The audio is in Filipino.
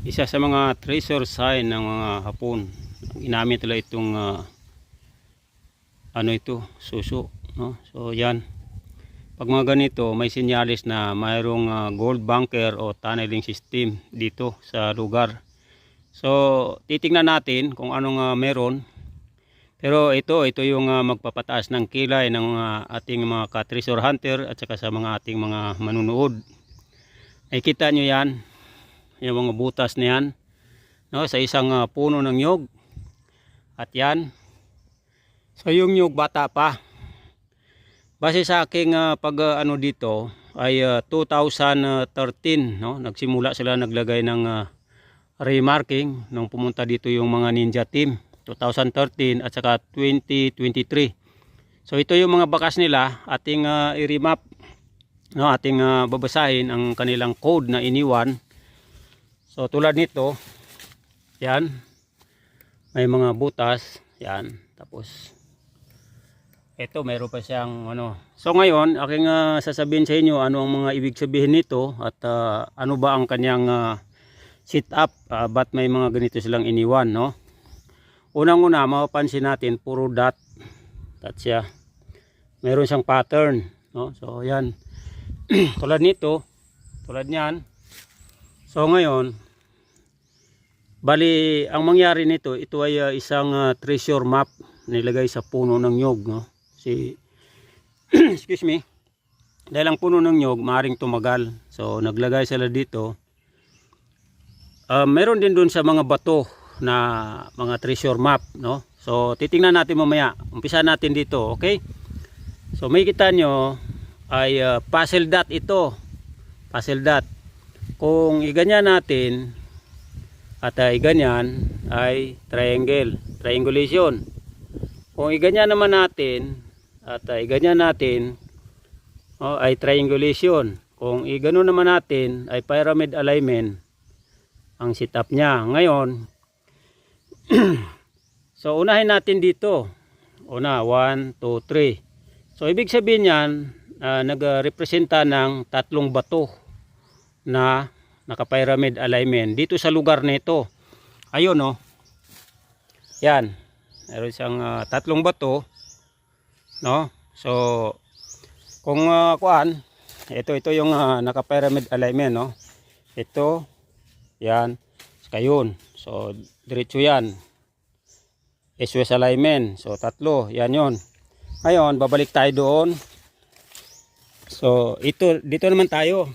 Isa sa mga treasure sign ng mga Hapon. Ginamit nila itong suso, no? So yan, pag mga ganito may sinyalis na mayroong gold bunker o tunneling system dito sa lugar. So titingnan natin kung anong meron. Pero ito yung magpapataas ng kilay ng ating mga ka-treasure hunter at saka sa mga ating mga manunood. Ay kita nyo yan, yung mga butas na yan, no, sa isang puno ng nyog. At yan, so yung nyog bata pa. Base sa aking dito ay 2013, no, nagsimula sila naglagay ng remarking nung pumunta dito yung mga ninja team 2013 at saka 2023. So ito yung mga bakas nila, ating i-remap, no, ating babasahin ang kanilang code na iniwan. So tulad nito, yan, may mga butas, yan, tapos ito meron pa siyang So ngayon aking sasabihin sa inyo ano ang mga ibig sabihin nito at ano ba ang kanyang sit up, ba't may mga ganito silang iniwan, no? Unang-una mapapansin natin puro dot siya. Meron siyang pattern, no? So yan. Tulad nito, tulad niyan. So ngayon, bali ang mangyari nito, ito ay isang treasure map nilagay sa puno ng nyog, no? Excuse me. Dahil ang puno ng nyog maaring tumagal. So naglagay sila dito. Meron din doon sa mga bato na mga treasure map, no? So titingnan natin mamaya. Umpisa natin dito, okay? So may kita nyo ay puzzle dot ito. Puzzle dot. Kung iganyan natin at iganyan ay triangle, triangulation. Kung iganyan naman natin at iganyan natin ay triangulation. Kung igano naman natin ay pyramid alignment ang setup niya. Ngayon, so unahin natin dito. Una, 1, 2, 3. So ibig sabihin yan, nagrepresenta ng tatlong bato na naka-pyramid alignment dito sa lugar nito. Ayun, no. Yan. Meron siyang tatlong bato, no. So kung ito yung naka-pyramid alignment, no. Ito, yan, yun. So diretso yan. SOS alignment. So tatlo, yan yun. Ngayon babalik tayo doon. So ito, dito naman tayo.